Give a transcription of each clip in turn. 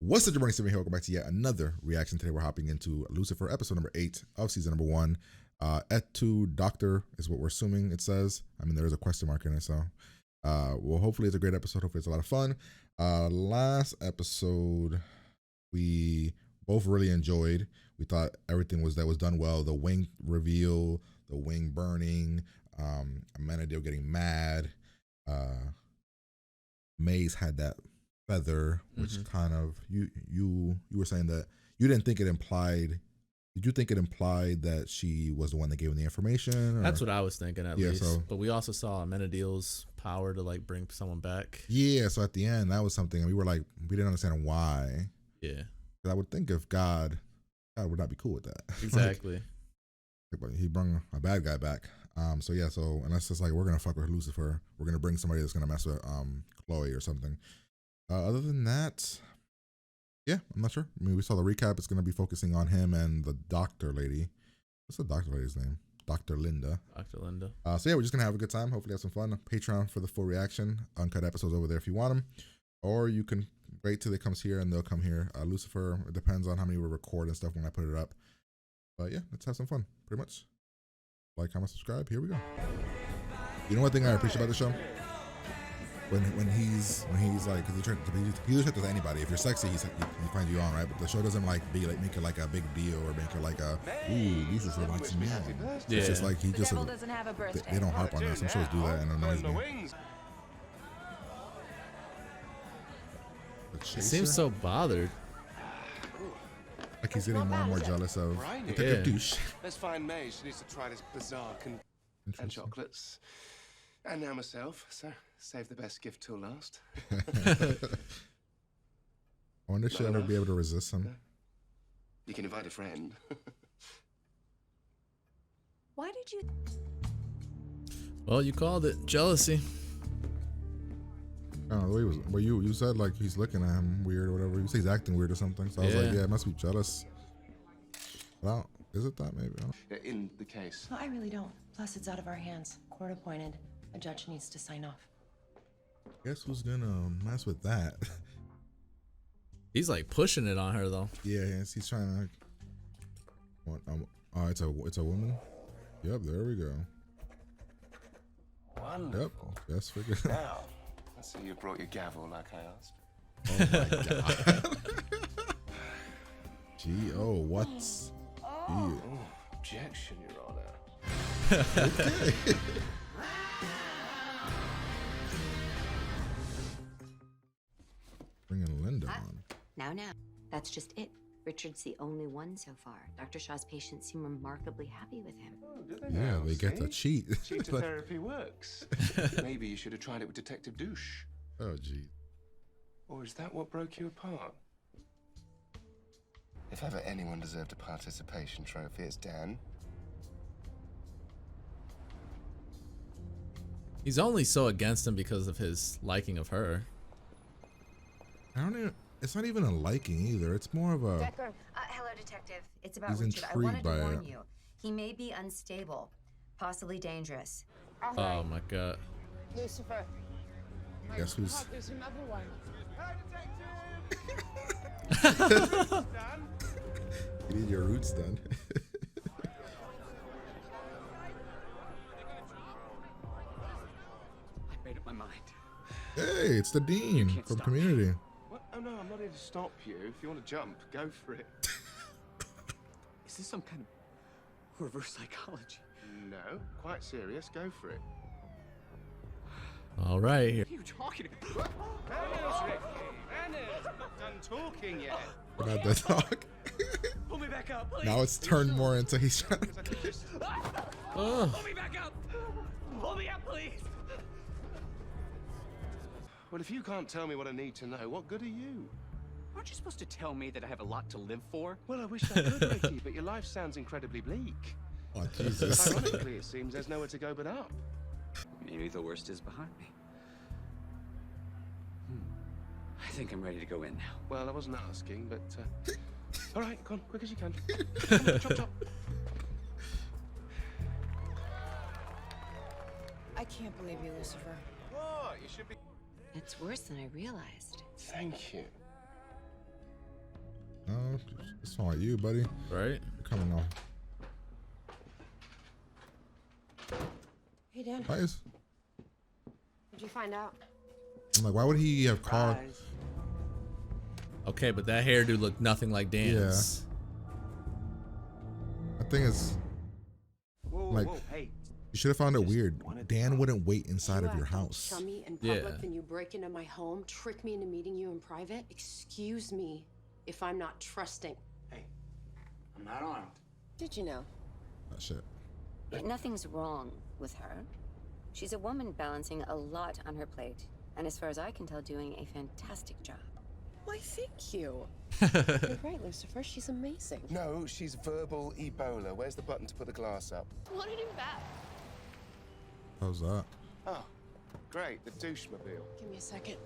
What's up, everybody? Here, welcome back to yet another reaction. Today we're hopping into Lucifer, episode number 8 of season number 1. Et tu Doctor is what we're assuming it says. I mean, there is a question mark in it, so well, hopefully it's a great episode. Hopefully it's a lot of fun. Last episode we both really enjoyed. We thought everything was done well. The wing reveal, the wing burning, Amenadiel getting mad. Maze had that feather, which kind of you were saying that you didn't think it implied. Did you think it implied that she was the one that gave him the information? Or? That's what I was thinking at least. So, but we also saw Amenadiel's power to like bring someone back. Yeah, so at the end that was something we were like, we didn't understand why. Yeah, I would think if God would not be cool with that. Exactly. But he brought a bad guy back. So yeah, so unless it's like we're gonna fuck with Lucifer, we're gonna bring somebody that's gonna mess with Chloe or something. Other than that, yeah, I'm not sure. I mean, we saw the recap. It's going to be focusing on him and the doctor lady. What's the doctor lady's name? Dr. Linda. Dr. Linda. So yeah, we're just going to have a good time. Hopefully have some fun. Patreon for the full reaction. Uncut episodes over there if you want them. Or you can wait till it comes here and they'll come here. Lucifer, it depends on how many we record and stuff when I put it up. But yeah, let's have some fun. Pretty much. Like, comment, subscribe. Here we go. You know one thing I appreciate about the show? When he's like, because he just to anybody. If you're sexy, he finds you on, right? But the show doesn't make it like a big deal or make it like a Lucifer likes me. Yeah. It's just like he just doesn't have a birthday. they don't harp on that. Some shows do that and it annoys me. He seems so bothered. Like he's getting more and more jealous of Detective Douche. Let's find May. She needs to try this bizarre and chocolates. And now myself, so save the best gift till last. I wonder if she'll ever be able to resist him. You can invite a friend. Why did you? Well, you called it jealousy. I don't know, the way he was, you said like he's looking at him weird or whatever. You say he's acting weird or something. So I was like, yeah, it must be jealous. Well, is it that maybe? In the case. No, I really don't. Plus, it's out of our hands. Court appointed. A judge needs to sign off. Guess who's gonna mess with that? He's like pushing it on her though. Yeah, he's trying to. Oh, it's a woman. Yep, there we go. Wonderful. Yep, best figure. Now, let's see you brought your gavel like I asked. Oh my god. Gee, oh, what's? Oh, objection, Your Honor. Okay. Bringing Linda on. Now. That's just it. Richard's the only one so far. Dr. Shaw's patients seem remarkably happy with him. Oh, do Yeah, now, they get to cheat. Cheater therapy works. Maybe you should have tried it with Detective Douche. Oh, gee. Or is that what broke you apart? If ever anyone deserved a participation trophy, it's Dan. He's only so against him because of his liking of her. I don't even. It's not even a liking either. It's more of a. Decker, hello, detective. It's about He's Richard. I intrigued wanted to by warn it. you. He may be unstable, possibly dangerous. Oh my god. Lucifer. Guess who's? There's another one. You need your roots done. I made up my mind. Hey, it's the dean from Community. What? Oh no, I'm not here to stop you. If you want to jump, go for it. Is this some kind of reverse psychology? No, quite serious. Go for it. All right. What are you talking about? I'm not done talking yet. We're not done talk. Pull me back up, please. Now it's turned more into he's trying to. Oh. Pull me back up. Pull me up, please. Well, if you can't tell me what I need to know, what good are you? Aren't you supposed to tell me that I have a lot to live for? Well, I wish I could, Ricky, but your life sounds incredibly bleak. Oh Jesus. Ironically, it seems there's nowhere to go but up. Maybe the worst is behind me. I think I'm ready to go in now. Well, I wasn't asking, but all right, come on, quick as you can. Come on, chop, chop. I can't believe you, Lucifer. What? You should be. It's worse than I realized. Thank you. It's all you, buddy. Right? You're coming on. Hey, Dan. Nice. Did you find out? I'm like, why would he have called? Okay, but that hairdo looked nothing like Dan's. I think it's like hey. you should have found it weird. Dan wouldn't wait inside of your house. Chummy in public, Yeah. then you break into my home, trick me into meeting you in private. Excuse me if I'm not trusting. Hey, I'm not armed. Did you know? That shit. Nothing's wrong with her. She's a woman balancing a lot on her plate, and as far as I can tell, doing a fantastic job. Why, thank you. You're right, Lucifer. She's amazing. No, she's verbal Ebola. Where's the button to put the glass up? Wanted him back. How's that? Oh, great, the douche-mobile. Give me a second.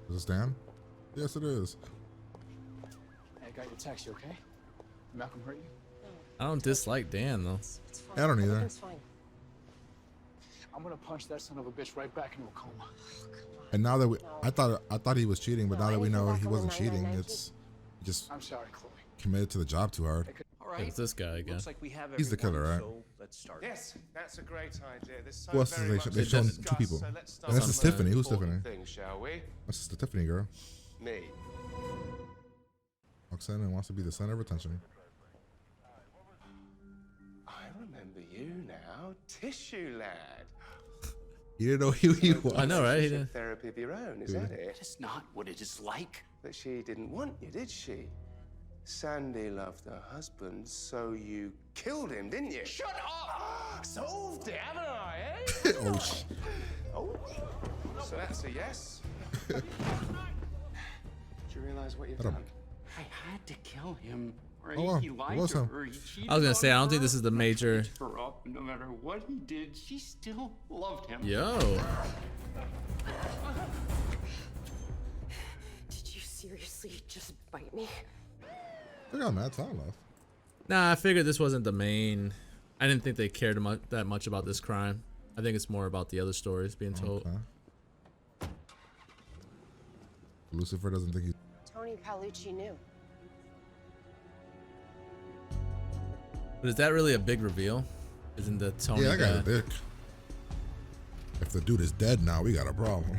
Is this Dan? Yes, it is. Hey, I got your text, you okay? Malcolm hurt you? I don't dislike Dan though. It's fine. I don't either. Everything's fine. I'm gonna punch that son of a bitch right back into a coma. And now that I thought he was cheating, but No, now that we anything know back he on the wasn't cheating, 99 it's just I'm sorry, Chloe. committed to the job too hard. All right. It's this guy again. Looks like we have He's the killer, everyone, right? So let's start. Yes, that's a great idea. There's so Who else very did much they to shown two discuss, people. so let's start And this is with Tiffany. the Who's important Tiffany? thing, shall we? That's the Tiffany girl. Me. Walks in and wants to be the center of attention. I remember you now, Tissue Lad. He didn't know who he was. I know, right? He Relationship didn't. Therapy of your own, is Yeah. that it? That's not what it is like. But she didn't want you, did she? Sandy loved her husband, so you killed him, didn't you? Shut up! Solved it, haven't I, eh? Oh, sh. Oh, so that's a yes. Do you realize what you've I don't- done? I had to kill him. Right? Oh, wow. He It lied was to him. her. He cheated I was gonna on say, I don't think her. this is the major. Picked her up. No matter what he did, she still loved him. Yo. Did you seriously just bite me? They got mad time left. Nah, I figured this wasn't the main. I didn't think they cared that much about this crime. I think it's more about the other stories being told. Okay. Lucifer doesn't think he. Tony Paolucci knew. But is that really a big reveal? Isn't the Tony Yeah, I got guy? a dick. If the dude is dead now, we got a problem.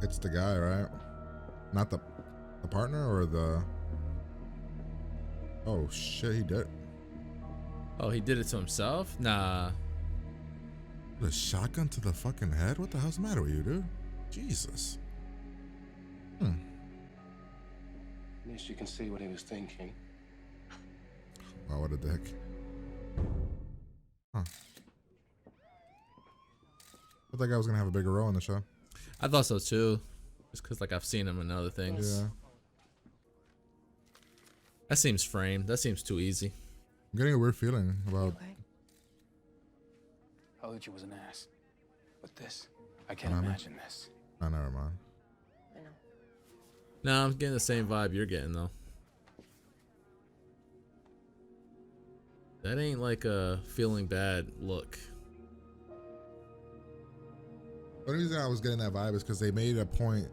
It's the guy, right? Not the partner or the. Oh shit, he did. Oh, he did it to himself? Nah. The shotgun to the fucking head? What the hell's the matter with you, dude? Jesus. At least you can see what he was thinking. Wow, what a dick. Huh. I thought that guy was gonna have a bigger role in the show. I thought so too. Just because like I've seen him in other things. Yeah. That seems framed. That seems too easy. I'm getting a weird feeling about. Okay. Paolucci was an ass. But this, I can't Remember? imagine this. Oh, never mind. I know. No, I'm getting the same vibe you're getting though. That ain't like a feeling bad look. The only reason I was getting that vibe is because they made a point.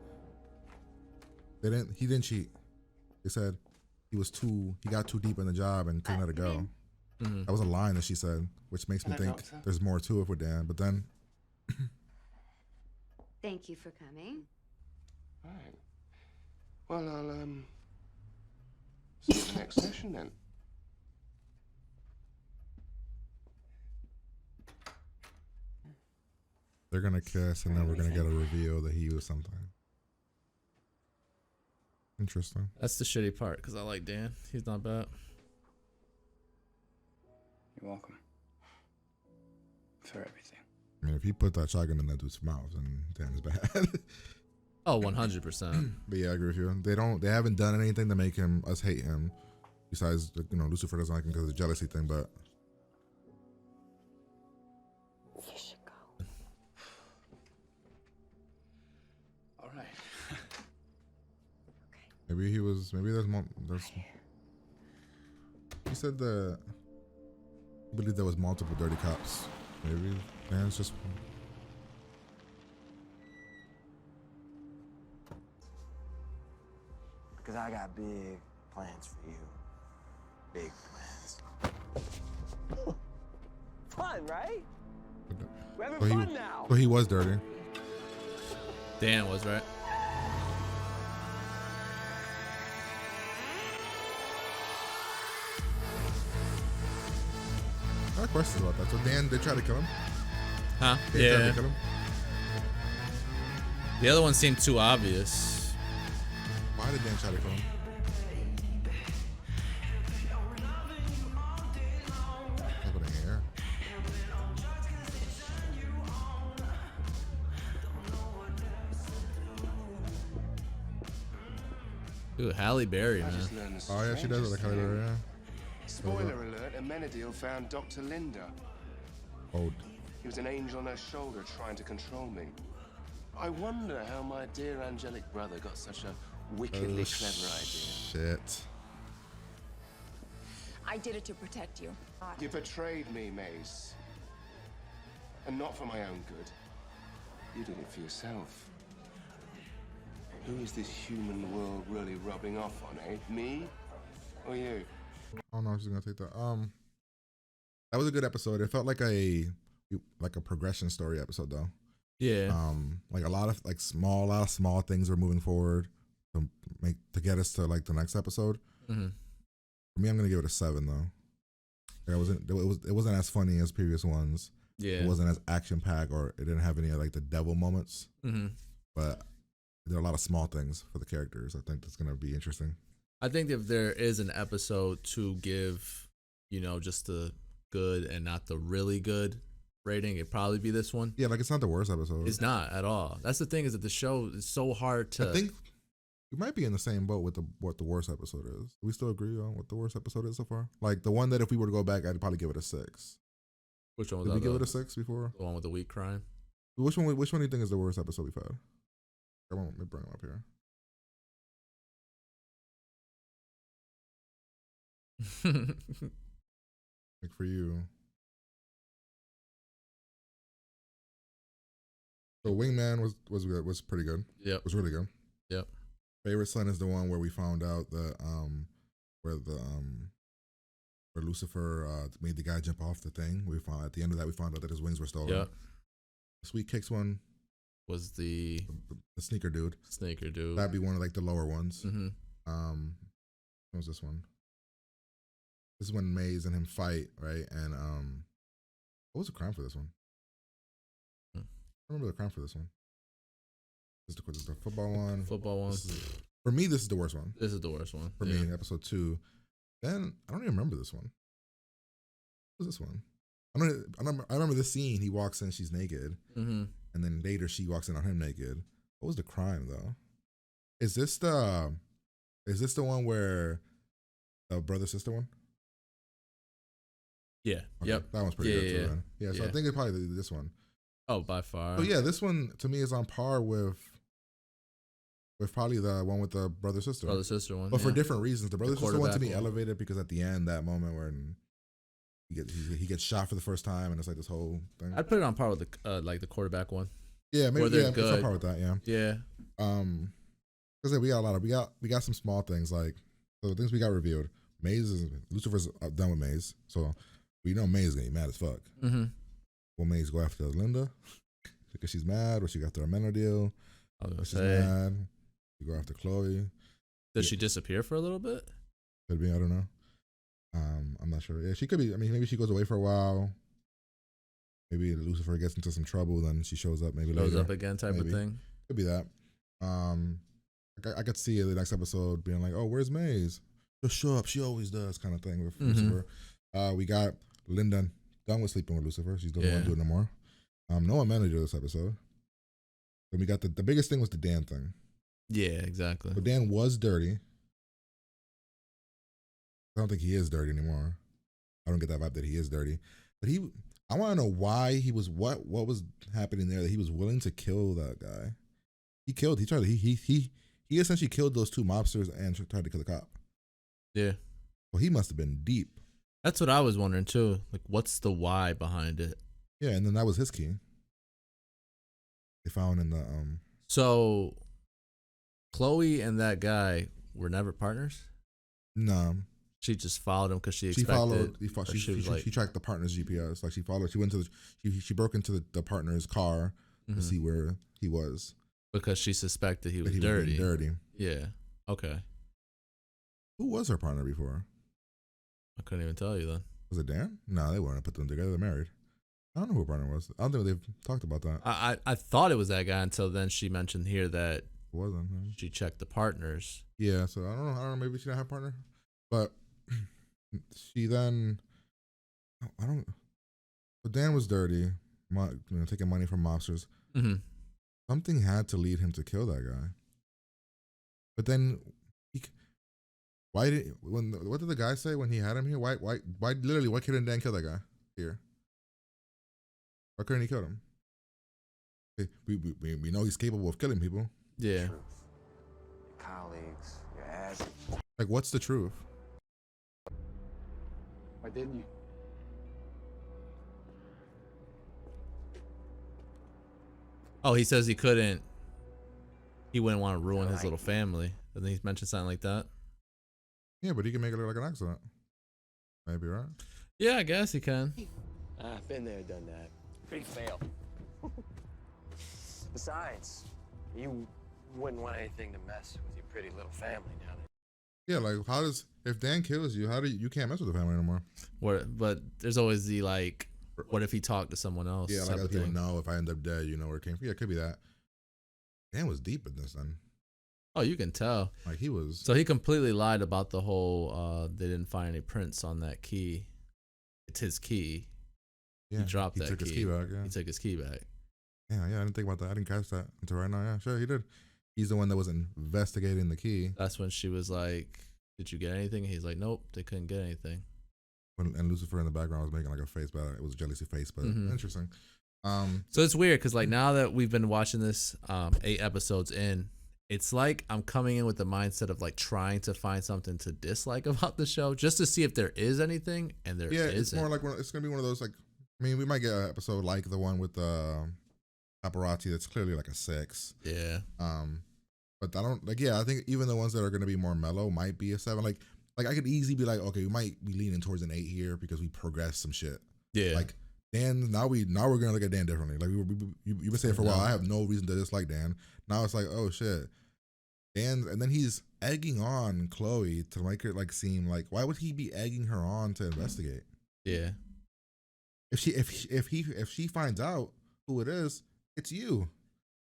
He didn't cheat. They said he got too deep in the job and couldn't let it go. Mm-hmm. That was a line that she said, which makes me Hello, think doctor. there's more to it with Dan. But then, Thank you for coming. Right. Well, I'll see you in the next session then. they're gonna kiss, and then we're gonna get a reveal that he was something. Interesting. That's the shitty part because I like Dan. He's not bad. You're welcome. For everything. I mean, if he put that shotgun in that dude's mouth, then Dan is bad. Oh, 100%. But yeah, I agree with you. They haven't done anything to make us hate him. Besides, Lucifer doesn't like him because of the jealousy thing, but You should go. All right. maybe there's more. He said that I believe there was multiple dirty cops. Maybe Dan's just. Because I got big plans for you. Big plans. Fun, right? We're having fun now. So he was dirty. Dan was, right? I have questions about that. So Dan, they tried to kill him? Huh? Dan tried Yeah. to kill him? The other one seemed too obvious. Why did Dan try to kill him? Look at the hair. Dude, Halle Berry, I man. just learned the Oh yeah, she does look like Halle Berry, yeah. Spoiler alert, Amenadiel found Dr. Linda. Old. He was an angel on her shoulder trying to control me. I wonder how my dear angelic brother got such a wickedly clever idea. Shit. I did it to protect you. You betrayed me, Mace. And not for my own good. You did it for yourself. Who is this human world really rubbing off on, eh? Me or you? Oh no, she's gonna take that. That was a good episode. It felt like a progression story episode though. Yeah. Like a lot of small things were moving forward to get us to like the next episode. Mm-hmm. For me, I'm gonna give it a 7 though. It wasn't as funny as previous ones. Yeah. It wasn't as action packed, or it didn't have any like the devil moments. Mm-hmm. But there are a lot of small things for the characters. I think that's gonna be interesting. I think if there is an episode to give, just the good and not the really good rating, it'd probably be this one. Yeah, like it's not the worst episode. It's not at all. That's the thing, is that the show is so hard to. I think we might be in the same boat with what the worst episode is. Do we still agree on what the worst episode is so far? Like the one that if we were to go back, I'd probably give it a 6. Which one was Did that? we give it a 6 before? The one with the weak crime. Which one do you think is the worst episode we've had? Come on, let me bring them up here. Like for you. So Wingman was pretty good. Yep. Was really good. Yep. Favorite Son is the one where we found out that where Lucifer made the guy jump off the thing. We found at the end of that we found out that his wings were stolen. Yep. Sweet Kicks one Was the sneaker dude. Sneaker dude. That'd be one of like the lower ones. Mm-hmm. What was this one? This is when Maze and him fight, right? And what was the crime for this one? I remember the crime for this one. This is the football one. Football one. For me, this is the worst one. This is the worst one. For me, episode 2. Then I don't even remember this one. What was this one? I remember this scene. He walks in, she's naked, Mm-hmm. and then later she walks in on him naked. What was the crime though? Is this the one where the brother sister one? Yeah. Okay, Yep. that one's pretty good too. Yeah. Then. Yeah, so I think it's probably this one. Oh, by far. So yeah, this one to me is on par with probably the one with the brother sister. Brother sister one. But for yeah. different reasons. The brother sister one to me quarterback one. elevated because at the end, that moment when he gets shot for the first time, and it's like this whole thing. I'd put it on par with the the quarterback one. Yeah, maybe they're it's on good. par with that. Yeah. Yeah. Because we got a lot of we got some small things like so the things we got revealed. Lucifer's done with Maze, so we know Maze is gonna be mad as fuck. Mm-hmm. Will Maze go after Linda because she's mad, or she got their Amena deal? I was gonna She's say. mad. You go after Chloe. Does she disappear for a little bit? Could be. I don't know. I'm not sure. Yeah, she could be. I mean, maybe she goes away for a while. Maybe Lucifer gets into some trouble, then she shows up. Maybe Shows later. up again, type Maybe. of thing. Could be that. I could see the next episode being like, "Oh, where's Maze? Just show up. She always does," kind of thing with Lucifer. We got Linda done with sleeping with Lucifer. She's doesn't want to do it no more. No one managed this episode. Then we got the biggest thing was the Dan thing. Yeah, exactly. But Dan was dirty. I don't think he is dirty anymore. I don't get that vibe that he is dirty. But I want to know why he was what was happening there that he was willing to kill that guy. He essentially killed those 2 mobsters and tried to kill the cop. Yeah. Well, he must have been deep. That's what I was wondering too. Like, what's the why behind it? Yeah, and then that was his key. They found in the So, Chloe and that guy were never partners? No, She just followed him because she she expected. followed. She tracked the partner's GPS. Like she followed. She went to she broke into the partner's car to see where he was because she suspected he was being dirty. dirty. Yeah. Okay. Who was her partner before? I couldn't even tell you then. Was it Dan? No, they weren't. Put them together. They're married. I don't know who her partner was. I don't think they've talked about that. I thought it was that guy until then she mentioned here that It wasn't. Huh? she checked the partners. Yeah, so I don't know. Maybe she didn't have a partner, but she then I don't. But Dan was dirty, taking money from mobsters. Mm-hmm. Something had to lead him to kill that guy. But then, what did the guy say when he had him here? Why couldn't Dan kill that guy here? Why couldn't he kill him? We know he's capable of killing people. Yeah. Truth. Your colleagues, your ass. Like, what's the truth? Why didn't you? Oh, he says he couldn't. He wouldn't want to ruin his little family. I think he's mentioned something like that. Yeah, but he can make it look like an accident. Maybe, right? Yeah, I guess he can. I've been there, done that. Big fail. Besides, you wouldn't want anything to mess with your pretty little family now. Yeah, like if Dan kills you, you can't mess with the family anymore. But there's always the like, what if he talked to someone else? Yeah, like other people know if I end up dead, you know where it came from. Yeah, it could be that. Dan was deep in this then. Oh, you can tell. Like he was. So he completely lied about the whole. They didn't find any prints on that key. It's his key. Yeah, he dropped that took his key back. Yeah, he took his key back. Yeah, I didn't think about that. I didn't catch that until right now. Yeah, sure, he did. He's the one that was investigating the key. That's when she was like, "Did you get anything?" He's like, "Nope, they couldn't get anything." And Lucifer in the background was making like a face, but it was a jealousy face. But interesting. So it's weird because like now that we've been watching this 8 episodes in, it's like I'm coming in with the mindset of like trying to find something to dislike about the show just to see if there is anything, and there isn't. It's more like it's gonna be one of those like. I mean, we might get an episode like the one with the paparazzi that's clearly like a 6. Yeah. But I don't like. Yeah, I think even the ones that are gonna be more mellow might be a 7. Like I could easily be like, okay, we might be leaning towards an 8 here because we progressed some shit. Yeah. Like Dan, now we're gonna look at Dan differently. Like you've been saying for a while, I have no reason to dislike Dan. Now it's like, oh shit, Dan, and then he's egging on Chloe to make it like seem like, why would he be egging her on to investigate? Yeah. If she finds out who it is, it's you.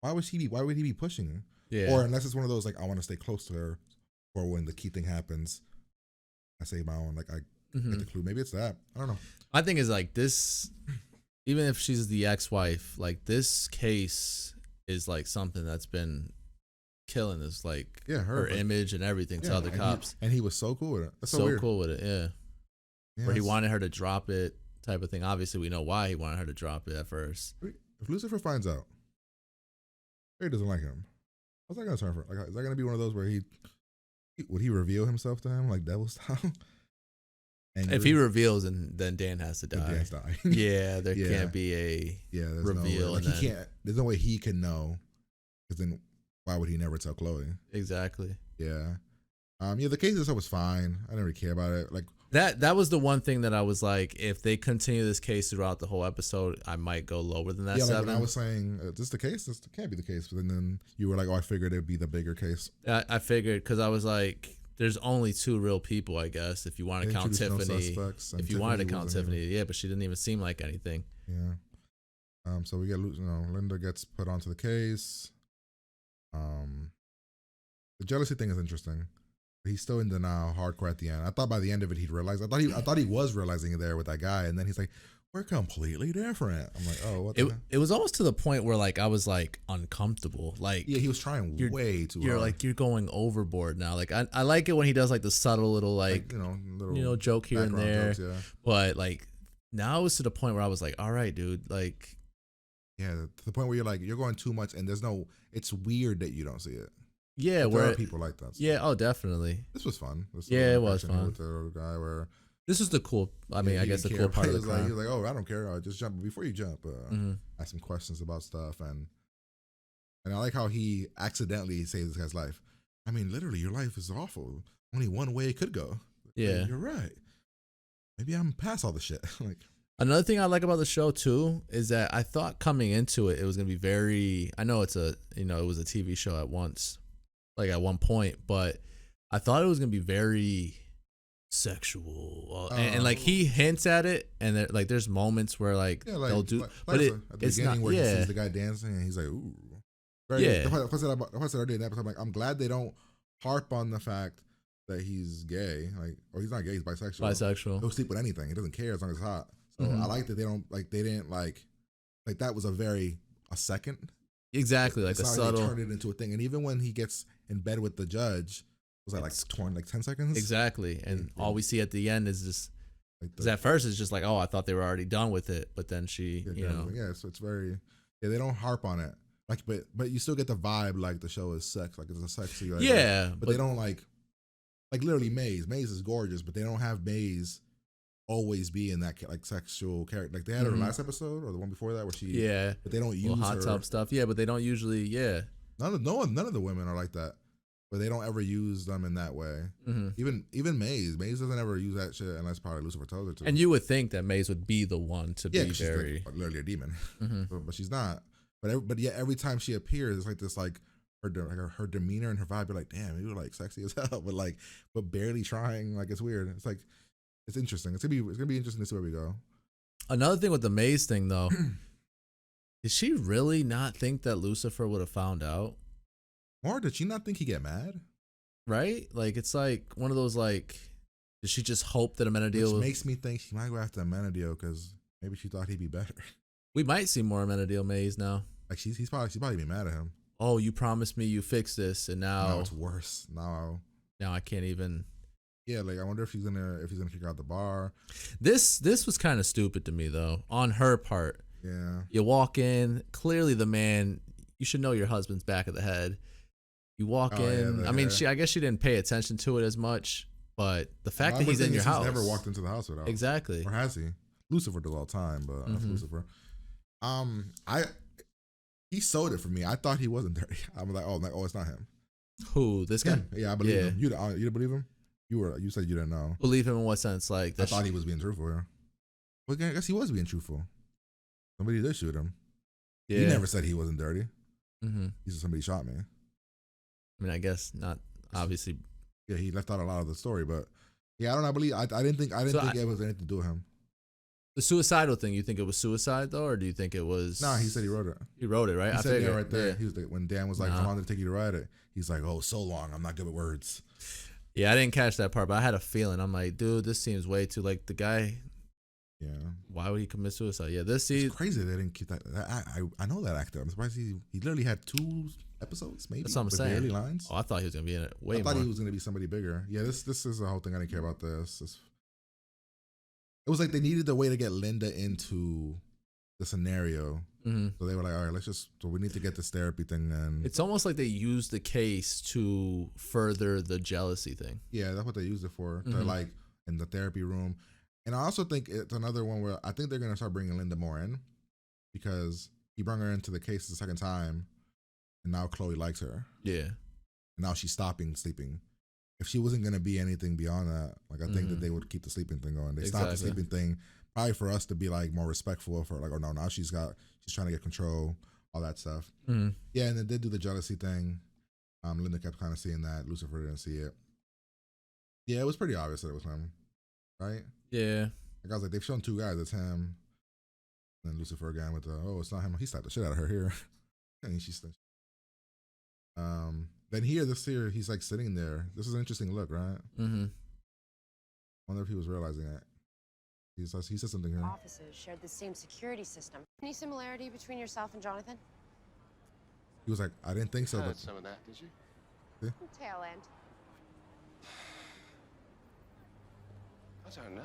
Why would he be pushing? Yeah. Or unless it's one of those like, I want to stay close to her, or when the key thing happens, I say my own. Like I get the clue. Maybe it's that. I don't know. I think it's like this. Even if she's the ex-wife, like this case is like something that's been killing us, like her image and everything to other cops. And he was so cool with it. That's so weird. cool with it, yeah. Where he wanted her to drop it, type of thing. Obviously, we know why he wanted her to drop it at first. If Lucifer finds out, Harry doesn't like him. How's that gonna turn for? Like, is that gonna be one of those where would he reveal himself to him like devil style? If he reveals, and then Dan has to die. Dan's dying. Yeah, there can't be a reveal. Like he can't. There's no way he can know. Because then, why would he never tell Chloe? Exactly. Yeah. The case itself was fine. I didn't really care about it. Like that was the one thing that I was like, if they continue this case throughout the whole episode, I might go lower than that. Yeah, 7. Like when I was saying, is this the case? This can't be the case. But then you were like, oh, I figured it'd be the bigger case. I figured because I was like, there's only 2 real people, I guess, if you want to count Tiffany. If you wanted to count Tiffany, yeah, but she didn't even seem like anything. Yeah. So we get, Linda gets put onto the case. The jealousy thing is interesting. He's still in denial, hardcore at the end. I thought by the end of it he'd realize. I thought he was realizing it there with that guy, and then he's like, "We're completely different." I'm like, "Oh, what?" It was almost to the point where like I was like uncomfortable. Like he was trying way too hard. You're like you're going overboard now. Like I like it when he does like the subtle little like little joke here and there. Jokes, yeah. But like now it's to the point where I was like, "All right, dude." Like, yeah, to the point where you're like you're going too much, and it's weird that you don't see it. Yeah, but there are people like that. So. Yeah, oh, definitely. This was fun. It was fun. With the guy where this is the cool. I mean, I guess the cool part of the crime. He was like, "Oh, I don't care. I'll just jump." But before you jump, ask some questions about stuff, and I like how he accidentally saved this guy's life. I mean, literally, your life is awful. Only one way it could go. Yeah. Like, you're right. Maybe I'm past all the shit. Like, another thing I like about the show too is that I thought coming into it was gonna be very. I know it's it was a TV show at once, like at one point, but I thought it was gonna be very sexual, and like he hints at it, and like there's moments where like they'll do, but at the it's beginning not. where he Yeah, sees the guy dancing and he's like, ooh. Right? Yeah. The part I did in the episode, I'm like, I'm glad they don't harp on the fact that he's gay, like, or he's not gay, he's bisexual. bisexual. He'll sleep with anything. He doesn't care as long as it's hot. So I like that they didn't like that was a second. Exactly, like it's a not subtle. They turned it into a thing, and even when he gets in bed with the judge, was that like 10 seconds? Exactly, and all we see at the end is just. Like Because at first it's just like, oh, I thought they were already done with it, but then she, so it's very, they don't harp on it, like, but you still get the vibe like the show is sex, like it's a sexy, like, but they don't like literally Maze is gorgeous, but they don't have Maze always be in that like sexual character, like they had her last episode or the one before that where she, but they don't use hot her tub stuff, but they don't usually, none of the women are like that. But they don't ever use them in that way. Even Maze doesn't ever use that shit unless probably Lucifer tells her to. And you would think that Maze would be the one to be she's very like, literally a demon, but she's not. But yet every time she appears, it's like this like her demeanor and her vibe. You're like, damn, you're like sexy as hell, but barely trying. Like it's weird. It's like it's interesting. It's gonna be interesting to see where we go. Another thing with the Maze thing though, did she really not think that Lucifer would have found out? Or did she not think he'd get mad? Right? Like, it's like one of those, like, did she just hope that Amenadiel... Which makes me think she might go after Amenadiel because maybe she thought he'd be better. We might see more Amenadiel Maze now. Like, she's probably be mad at him. Oh, you promised me you fix this, and now it's worse. Now I can't even... Yeah, like, I wonder if he's gonna kick out the bar. This was kind of stupid to me, though, on her part. Yeah. You walk in, clearly the man... You should know your husband's back of the head. You walk in. I mean, I guess she didn't pay attention to it as much, but the fact that he's in your house. He's never walked into the house without. Exactly. Or has he? Lucifer does all the time, but that's Lucifer. He sold it for me. I thought he wasn't dirty. I'm like, oh, it's not him. Who? This guy? Yeah, I believe him. You didn't believe him? You said you didn't know. Believe him in what sense? Like I thought he was being truthful. Yeah. Well, I guess he was being truthful. Somebody did shoot him. Yeah. He never said he wasn't dirty. He said somebody shot me. I mean, I guess not. Obviously, yeah, he left out a lot of the story, but yeah, I don't know. I believe I didn't think it was anything to do with him. The suicidal thing, you think it was suicide though, or do you think it was? No, he said he wrote it. He wrote it, right? He said right there. Yeah. He was when Dan was like, "How long did it take you to write it?" He's like, "Oh, so long. I'm not good with words." Yeah, I didn't catch that part, but I had a feeling. I'm like, dude, this seems way too like the guy. Yeah. Why would he commit suicide? Yeah, it's crazy they didn't keep that. I know that actor. I'm surprised he literally had 2 episodes, maybe. That's what I'm saying. Barely lines. Oh, I thought he was gonna be in it way more. I thought he was gonna be somebody bigger. Yeah, this is the whole thing. I didn't care about this. It was like they needed a way to get Linda into the scenario. So they were like, all right, so we need to get this therapy thing then. It's almost like they used the case to further the jealousy thing. Yeah, that's what they used it for. They're like in the therapy room. And I also think it's another one where I think they're going to start bringing Linda more in because he brought her into the case the second time and now Chloe likes her. Yeah. And now she's stopping sleeping. If she wasn't going to be anything beyond that, like I think that they would keep the sleeping thing going. They stopped the sleeping thing probably for us to be like more respectful of her. Like, oh no, now she's trying to get control, all that stuff. Yeah, and they did do the jealousy thing. Linda kept kind of seeing that. Lucifer didn't see it. Yeah, it was pretty obvious that it was him. Right? Yeah. Like I was like, they've shown 2 guys, it's him. And then Lucifer again with it's not him. He slapped the shit out of her here. And she's then here, he's like sitting there. This is an interesting look, right? I wonder if he was realizing it. He said something here. Officers shared the same security system. Any similarity between yourself and Jonathan? He was like, I didn't think so. Heard some of that, did you? Yeah. Tail end. I don't know.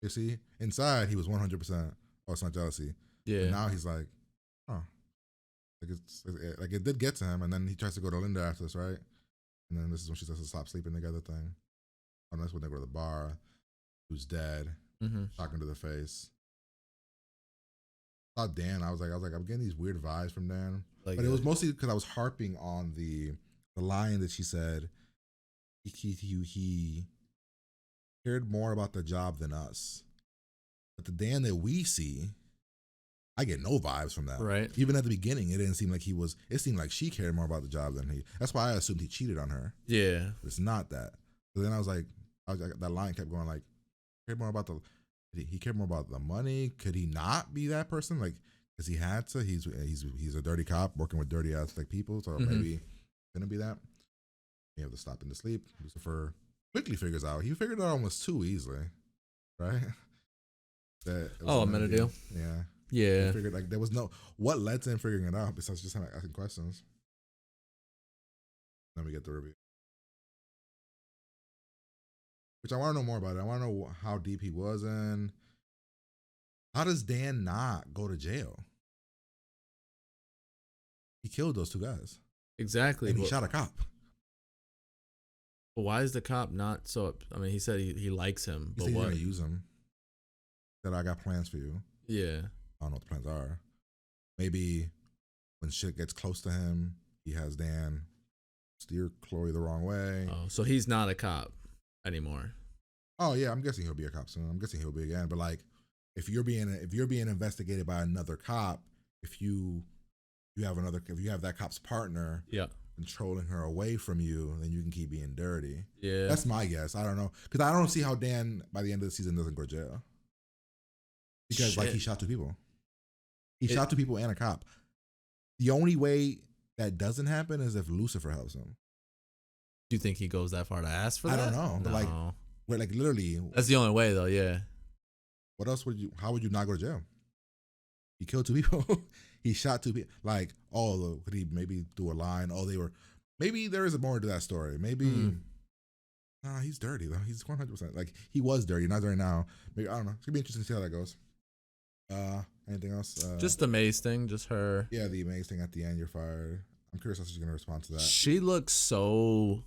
You see, inside he was 100%. Oh, it's not jealousy. Yeah. But now he's like, oh, like it did get to him, and then he tries to go to Linda after this, right? And then this is when she says to stop sleeping together thing. Oh, that's when they go to the bar. Who's dead? Talking to the face. I thought Dan. I was like, I'm getting these weird vibes from Dan, but it was mostly because I was harping on the the line that she said, he cared more about the job than us. But the Dan that we see, I get no vibes from that. Right. Even at the beginning, it didn't seem like he was. It seemed like she cared more about the job than he. That's why I assumed he cheated on her. Yeah. But it's not that. So then I was like, that line kept going like, cared more about he cared more about the money. Could he not be that person? Like, because he had to. He's a dirty cop working with dirty ass like people. So maybe gonna be that. You have to stop into sleep. Lucifer quickly figures out. He figured it out almost too easily, right? That it was a minute deal. Yeah. Yeah. He figured like there was no what led to him figuring it out besides just asking questions. Then we get the review, which I want to know more about it. I want to know how deep he was in. How does Dan not go to jail? He killed those two guys. Exactly. And he shot a cop. But why is the cop not so? I mean, he said he likes him, but He's what? gonna use him. Said I got plans for you. Yeah. I don't know what the plans are. Maybe when shit gets close to him, he has Dan steer Chloe the wrong way. Oh, so he's not a cop anymore. Oh yeah, I'm guessing he'll be a cop soon. I'm guessing he'll be again. But like, if you're being investigated by another cop, if you have that cop's partner, yeah, controlling her away from you, then you can keep being dirty. Yeah, that's my guess. I don't know, because I don't see how Dan by the end of the season doesn't go to jail. Because like he shot two people. He shot two people and a cop. The only way that doesn't happen is if Lucifer helps him. Do you think he goes that far to ask for that? I don't know. No. But like literally. That's the only way though, yeah. What else how would you not go to jail? He killed two people. He shot two people. Like, oh, could he maybe do a line? Oh, maybe there is more to that story. Maybe, nah, he's dirty though. He's 100%. Like, he was dirty, not dirty now. Maybe, I don't know. It's gonna be interesting to see how that goes. Anything else? Just the Maze thing, just her. Yeah, the Maze thing at the end, you're fired. I'm curious how she's gonna respond to that. She looks so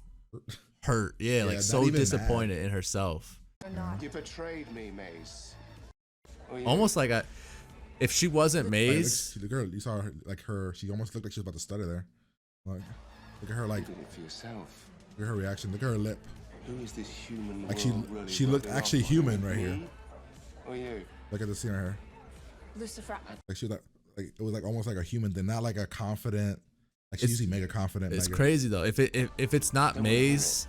hurt. Yeah, like so disappointed in herself. You betrayed me, Maze. Almost like if she wasn't Maze, the girl, you saw her, she almost looked like she was about to stutter there. Like, look at her, like, you did it for yourself. Look at her reaction. Look at her lip. Who is this human? Like really she looked actually human right here. Or you? Look at the scene of her. Lucifer. Like she was like it was like almost like a human thing, not like a confident. Like she usually mega confident. It's crazy though. If it's not Maze,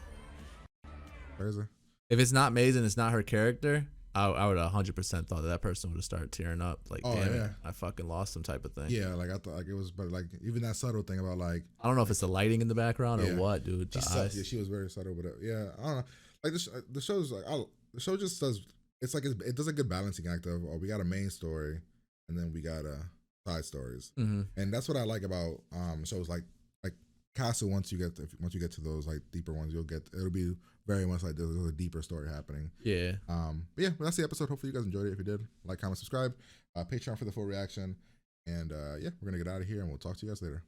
crazy. If it's not Maze and it's not her character, I would 100% thought that person would have started tearing up. Like, damn it, I fucking lost some type of thing. Yeah, like I thought, like it was, but like even that subtle thing about like I don't know if it's the lighting in the background or what, dude. The eyes. Yeah, she was very subtle, but yeah, I don't know. Like the show's like the show just does. It's like it does a good balancing act of we got a main story, and then we got side stories, and that's what I like about shows like Castle. Once you get to those like deeper ones, it'll be very much like there's a deeper story happening. Yeah. But yeah, that's the episode. Hopefully you guys enjoyed it. If you did, like, comment, subscribe, Patreon for the full reaction, and yeah, we're gonna get out of here, and we'll talk to you guys later.